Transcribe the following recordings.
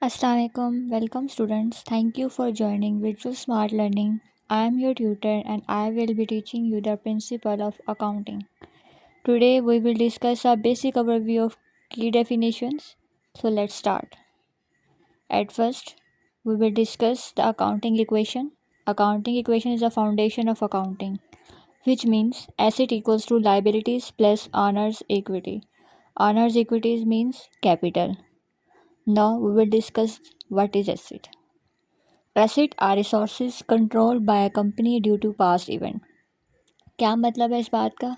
Assalamualaikum. Welcome students. Thank you for joining Virtual Smart Learning. I am your tutor and I will be teaching you the principle of accounting. Today we will discuss a basic overview of key definitions. So let's start. At first, we will discuss the accounting equation. Accounting equation is the foundation of accounting, which means asset equals to liabilities plus owner's equity. Owner's equity means capital. Now we will discuss what is asset. Assets are resources controlled by a company due to past event. क्या मतलब है इस बात का?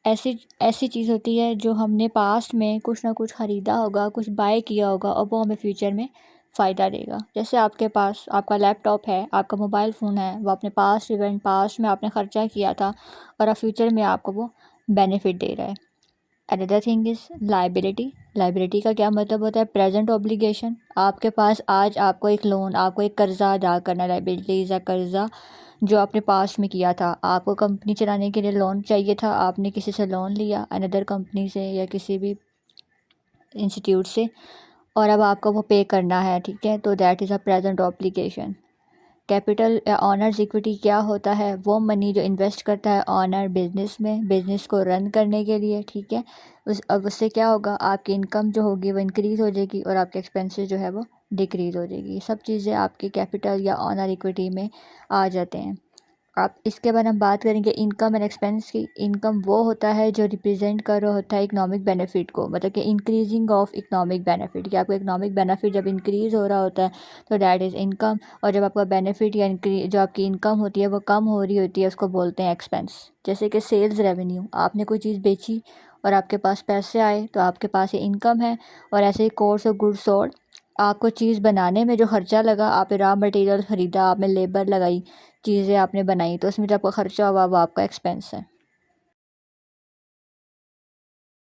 ऐसी ऐसी चीज़ होती है जो हमने पास्ट में कुछ ना कुछ ख़रीदा होगा, कुछ बाय किया होगा और वो हमें फ्यूचर में फ़ायदा देगा। जैसे आपके पास आपका लैपटॉप है, आपका मोबाइल फ़ोन है, वो अपने पास्ट में आपने ख़र्चा किया था और अब फ्यूचर में आपको वो बेनिफिट दे रहा है। Another thing is liability. Liability का क्या मतलब होता है? Present obligation. आपके पास आज आपको एक लोन, आपको एक कर्ज़ा अदा करना है, लाइबिलिटीज़ या कर्ज़ा जो आपने पास्ट में किया था। आपको कंपनी चलाने के लिए लोन चाहिए था, आपने किसी से लोन लिया, अनदर कंपनी से या किसी भी इंस्टीट्यूट से, और अब आपको वो पे करना है, ठीक है, तो that is a present obligation. Capital या ऑनर्स इक्विटी क्या होता है? वो मनी जो इन्वेस्ट करता है ऑनर बिजनेस में, बिजनेस को रन करने के लिए, ठीक है। अब उससे क्या होगा? आपकी इनकम जो होगी वो इंक्रीज़ हो जाएगी और आपके एक्सपेंसेस जो है वो डिक्रीज़ हो जाएगी। सब चीज़ें आपकी कैपिटल या ऑनर इक्विटी में आ जाते हैं। आप इसके बाद हम बात करेंगे इनकम एंड एक्सपेंस की। इनकम वो होता है जो रिप्रेजेंट कर रहा होता है इकोनॉमिक बेनिफिट को, मतलब कि इंक्रीजिंग ऑफ इकोनॉमिक बेनिफिट, कि आपको इकोनॉमिक बेनिफिट जब इंक्रीज़ हो रहा होता है तो दैट इज़ इनकम। और जब आपका बेनिफिट या जो आपकी इनकम होती है वो कम हो रही होती है, उसको बोलते हैं एक्सपेंस। जैसे कि सेल्स रेवेन्यू, आपने कोई चीज़ बेची और आपके पास पैसे आए तो आपके पास ये इनकम है। और ऐसे ही कॉस्ट ऑफ गुड्स सोल्ड, आपको चीज़ बनाने में जो खर्चा लगा, आपने रॉ मटेरियल ख़रीदा, आपने लेबर लगाई, चीज़ें आपने बनाई, तो उसमें जो आपका ख़र्चा हुआ वो आपका एक्सपेंस है।